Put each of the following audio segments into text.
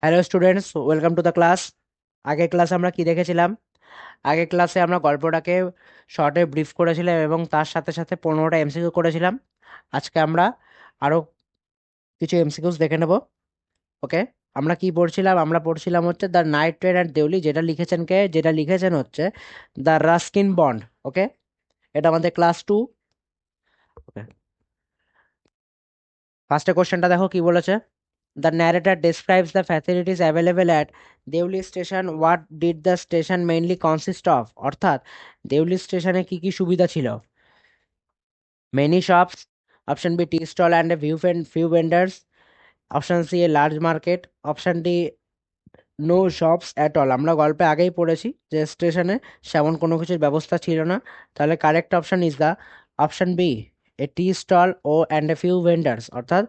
Hello students, welcome to the class. আগের ক্লাসে আমরা কি দেখেছিলাম? আগের ক্লাসে আমরা গল্পটাকে শর্টে ব্রিফ করেছিলাম এবং তার সাথে সাথে 15টা এমসিকিউ করেছিলাম। আজকে আমরা আরও কিছু এমসিকিউস দেখে নেব। ওকে, আমরা কি পড়ছিলাম? আমরা পড়ছিলাম হচ্ছে the night train at Deoli, যেটা লিখেছেন হচ্ছে দ্য রাস্কিন বন্ড। ওকে, এটা আমাদের ক্লাস 2। ওকে, ফার্স্টে কোশ্চেনটা দেখো কি বলেছে। The narrator describes the facilities available at Deoli station. What did the station mainly consist of? অর্থাৎ দেউলি স্টেশনে কি কি সুবিধা ছিল? Many shops. Option B, tea stall and a few vendors. Option C, a large market. Option D, no shops at all. আমরা গল্পে আগেই পড়েছি যে স্টেশনে সেমন কোনো কিছুর ব্যবস্থা ছিল না। তাহলে correct option is the option B, a tea stall ও অ্যান্ড এ ফিউ ভেন্ডার্স। অর্থাৎ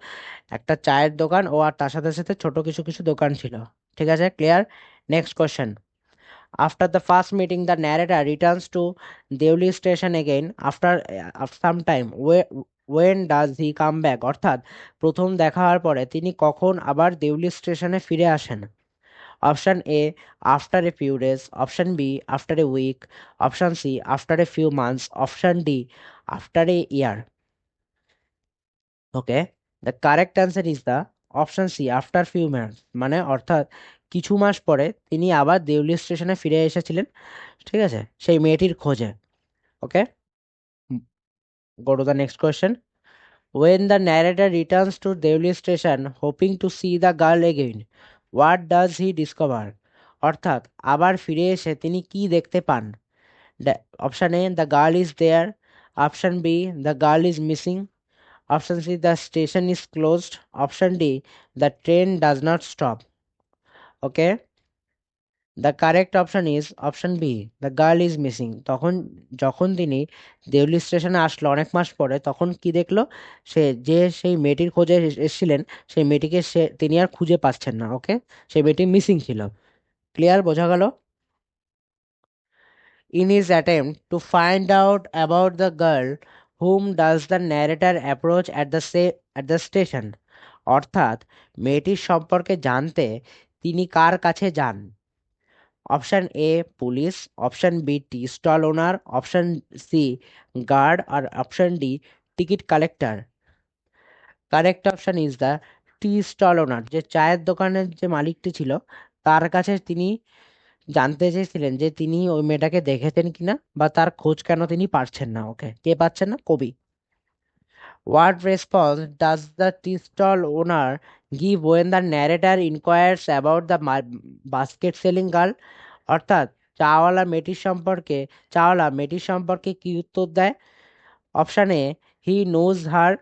একটা চায়ের দোকান ও আর তার সাথে সাথে ছোট কিছু কিছু দোকান ছিল। ঠিক আছে, clear. Next question. After the first meeting the narrator returns to Deoli station again after some time. When does he come back? অর্থাৎ প্রথম দেখা হওয়ার পরে তিনি কখন আবার দেউলি স্টেশনে ফিরে আসেন? Option A, after a few days. Option B, after a week. Option C, after a few months. Option D, after a year. Okay, the correct answer is the option C, after few months. মানে অর্থাৎ কিছু মাস পরে তিনি আবার দেউলি স্টেশনে ফিরে এসেছিলেন, ঠিক আছে, সেই মেয়েটির খোঁজে। Okay, go to the next question. When the narrator returns to Devli station hoping to see the girl again, what does he discover? অর্থাৎ আবার ফিরে এসে তিনি কি দেখতে পান? Option A, the girl is there. Option B, the girl is missing. Option C, the station is closed. Option D, the train does not stop. Okay, the correct option is option B, the girl is missing. তখন যখন তিনি দেউলি স্টেশনে আসলো অনেক মাস পরে, তখন কি দেখলো? সেই মেয়েটির খোঁজে এসেছিলেন, সেই মেয়েটিকে তিনি আর খুঁজে পাচ্ছেন না। ওকে, সেই মেয়েটি মিসিং ছিল। ক্লিয়ার, বোঝা গেল? In his attempt to find out about the girl, whom does the narrator approach at the station? অর্থাৎ মেয়েটির সম্পর্কে জানতে তিনি কার কাছে যান? Option A, police. Option B, tea stall owner. Option C, guard. আর option D, ticket collector. Correct option is the tea stall owner. যে চায়ের দোকানের যে মালিকটি ছিল, তার কাছে তিনি জানতে চেয়েছিলেন যে তিনি ওই মেয়েটাকে দেখেছেন কিনা বা তার খোঁজ কেন তিনি পাচ্ছেন না। ওকে, কে পাচ্ছেন না? কবি। What response does the tea stall owner give when the narrator inquires about the basket selling girl? অর্থাৎ চাওয়ালা মেয়েটির সম্পর্কে কি উত্তর দেয়? Option A, he knows her.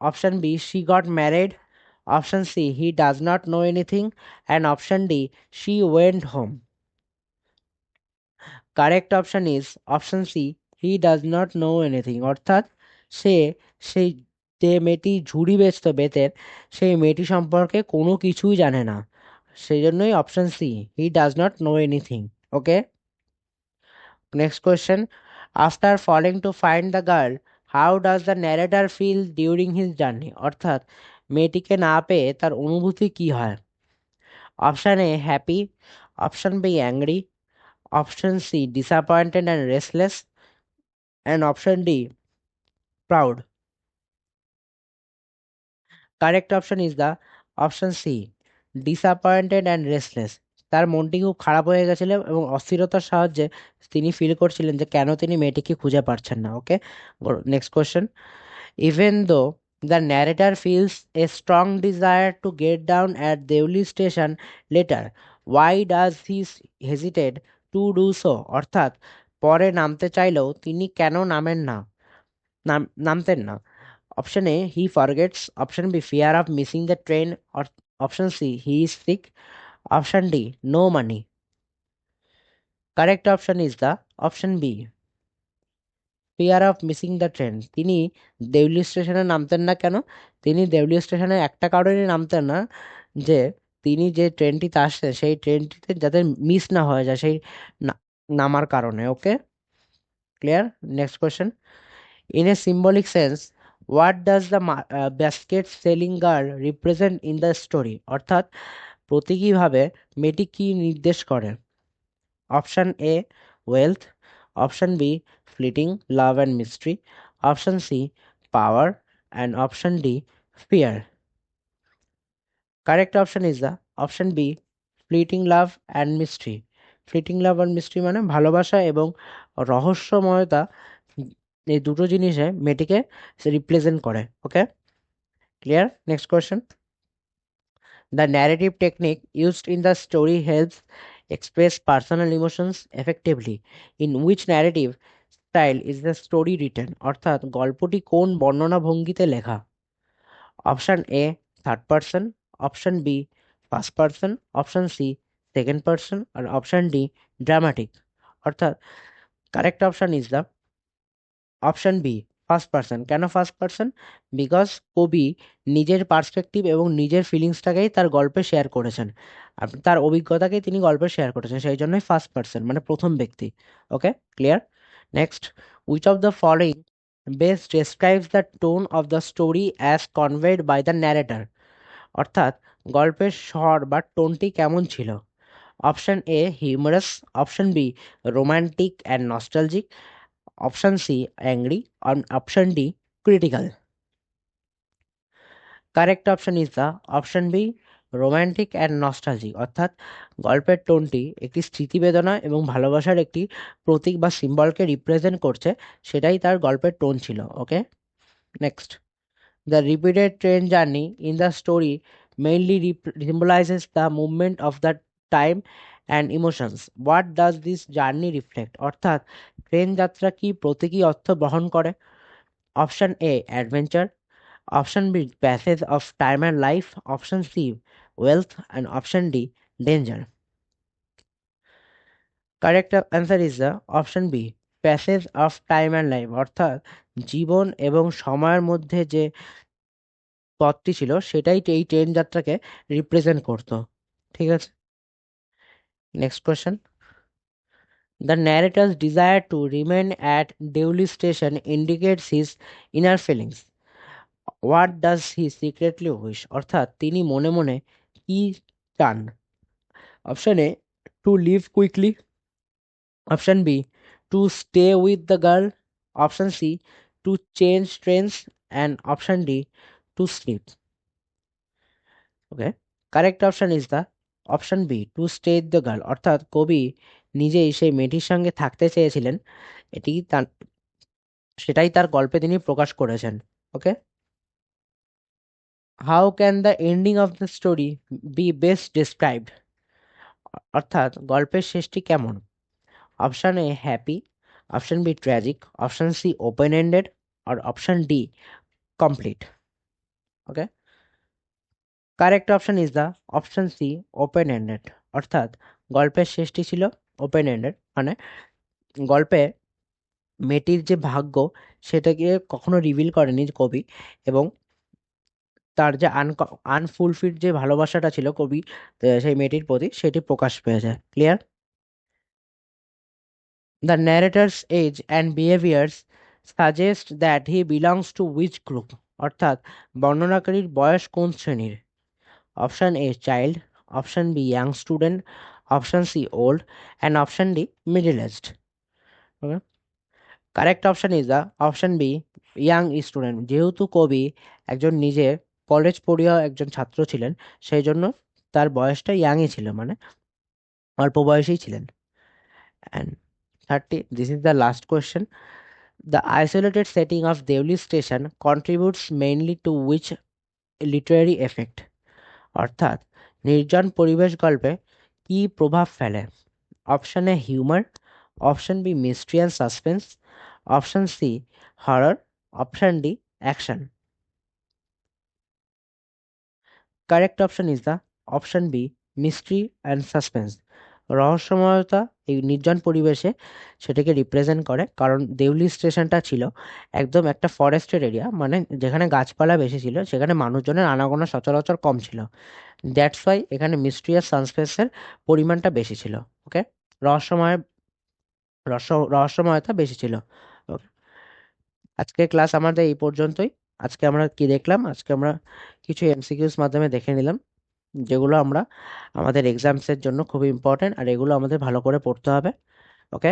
Option B, she got married. Option C, he does not know anything. And option D, she went home. Correct option is option C, he does not know anything. অর্থাৎ সে সেই যে মেয়েটি ঝুড়ি বেচতো বেতের, সেই মেয়েটি সম্পর্কে কোনো কিছুই জানে না। সেই জন্যই option C, he does not know anything. Okay, next question. After failing to find the girl, how does the narrator feel during his journey? অর্থাৎ মেয়েটিকে না পেয়ে তার অনুভূতি কি হয়? Option A, happy. Option B, angry. Option C, disappointed and restless. And option D, proud. Correct option is the option C, disappointed and restless. তার মনটি খুব খারাপ হয়ে গেছিল এবং অস্থিরতার সাহায্যে তিনি ফিল করছিলেন যে কেন তিনি মেয়েটিকে খুঁজে পাচ্ছেন না। Okay, next question. Even though the narrator feels a strong desire to get down at Deoli station later, why does he hesitated to do so? অর্থাৎ পরে নামতে চাইলেও তিনি কেন নামতেন না? Option A, he forgets. Option B, fear of missing the train. Option C, he is sick. Option D, no money. Correct option is the option B, fear of missing the train. তিনি দেউলি স্টেশনে নামতেন না কেন? তিনি দেউলি স্টেশনে একটা কারণে নামতেন না, যে তিনি যে ট্রেনটিতে আসছেন সেই ট্রেনটিতে যাতে মিস না হয়ে যায় সেই নামার কারণে। Okay, clear. Next question. In a symbolic sense, what does the basket selling girl represent in the story? অর্থাৎ প্রতীকীভাবে মেয়েটি কি নির্দেশ করে? Option A wealth, option B fleeting love and mystery, option C power, and option D fear. Correct option is the option B fleeting love and mystery. Fleeting love and mystery মানে ভালোবাসা এবং রহস্যময়তা, এই দুটো জিনিসে মেয়েটিকে রিপ্রেজেন্ট করে। Okay, clear? Next question. The narrative technique used in the story helps express personal emotions effectively. In which narrative style is the story written? অর্থাৎ গল্পটি কোন বর্ণনা ভঙ্গিতে লেখা? Option A third person, option B first person, option C second person, আর option D dramatic. অর্থাৎ correct option is the option B first person. কেন first person? Because কবি নিজের পার্সপেক্টিভ এবং নিজের ফিলিংসটাকেই তার গল্পে শেয়ার করেছেন, তার অভিজ্ঞতাকেই তিনি গল্পে শেয়ার করেছেন, সেই জন্যই ফার্স্ট পার্সন মানে প্রথম ব্যক্তি। Okay, clear? Next, which of the following best describes the tone of the story as conveyed by the narrator? অর্থাৎ গল্পের স্বর বা টোনটি কেমন ছিল? Option A humorous, option B romantic and nostalgic, option C angry, option D critical. Correct option is the option B romantic and nostalgic. অর্থাৎ গল্পের টোনটি একটি স্মৃতিবেদনা এবং ভালোবাসার একটি প্রতীক বা সিম্বলকে রিপ্রেজেন্ট করছে, সেটাই তার গল্পের টোন ছিল। Okay, next. The repeated train journey in the story mainly symbolizes the movement of the time and emotions. What does this journey reflect? অর্থাৎ ট্রেন যাত্রা কি প্রতীকী অর্থ বহন করে? Option A adventure, option B passage of time and life, option C wealth, and option D danger. Correct answer is the option B passage of time and life. অর্থাৎ জীবন এবং সময়ের মধ্যে যে পথটি ছিল সেটাই এই ট্রেন যাত্রাকে রিপ্রেজেন্ট করতো। ঠিক আছে, next question. The narrator's desire to remain at Deoli station indicates his inner feelings. What does he secretly wish? অর্থাৎ তিনি মনে মনে কি চান? Option A to leave quickly, option B to stay with the girl, option C to change trains, and option D to sleep. Okay, correct option is the option B to stay with the girl. অর্থাৎ কবি নিজেই সেই মেয়েটির সঙ্গে থাকতে চেয়েছিলেন, এটি তার, সেটাই তার গল্পে তিনি প্রকাশ করেছেন। Okay, how can the ending of the story be best described? অর্থাৎ গল্পের শেষটি কেমন? Option A happy, option B tragic, option C open ended, আর option D complete. Okay, correct option is the option C open ended. অর্থাৎ গল্পের শেষটি ছিল open ended, মানে গল্পে মেয়েটির যে ভাগ্য সেটাকে কখনো রিভিল করেনি কবি, এবং তার যে আনফুলফিড যে ভালোবাসাটা ছিল কবি সেই মেয়েটির প্রতি, সেটি প্রকাশ পেয়ে যায়। Clear? The narrator's age and behaviours suggest that he belongs to which group? অর্থাৎ বর্ণনাকারীর বয়স কোন শ্রেণীর? Option A child, option B young student, option C old, and option D middle aged. Okay, correct option is the option B young student. যেহেতু কবি একজন নিজে college পড়ুয়া একজন ছাত্র ছিলেন, সেই জন্য তার বয়সটা ইয়াংই ছিল, মানে অল্প বয়সেই ছিলেন। And 30, this is the last question. The isolated setting of Devli station contributes mainly to which literary effect? অর্থাৎ নির্জন পরিবেশ গল্পে কি প্রভাব ফেলে? Option A humour, option B mystery and suspense, option C horror, option D action. Correct option is the option B mystery and suspense. রহস্যময়তা এই নির্জন পরিবেশে সেটাকে রিপ্রেজেন্ট করে, কারণ দেউলি স্টেশনটা ছিল একদম একটা ফরেস্টেড এরিয়া, মানে যেখানে গাছপালা বেশি ছিল, সেখানে মানুষজনের আনাগোনা সচরাচর কম ছিল। দ্যাটস ওয়াই এখানে মিস্ট্রি আর সাসপেন্সের পরিমাণটা বেশি ছিল। ওকে, রহস্যময় রহস্যময়তা বেশি ছিল। ওকে, আজকের ক্লাস আমাদের এই পর্যন্তই। আজকে আমরা কি দেখলাম? আজকে আমরা কিছু এমসিকিউস মাধ্যমে দেখে নিলাম যেগুলো আমরা আমাদের এক্সামসের জন্য খুবই ইম্পর্ট্যান্ট, আর এগুলো আমাদের ভালো করে পড়তে হবে। ওকে,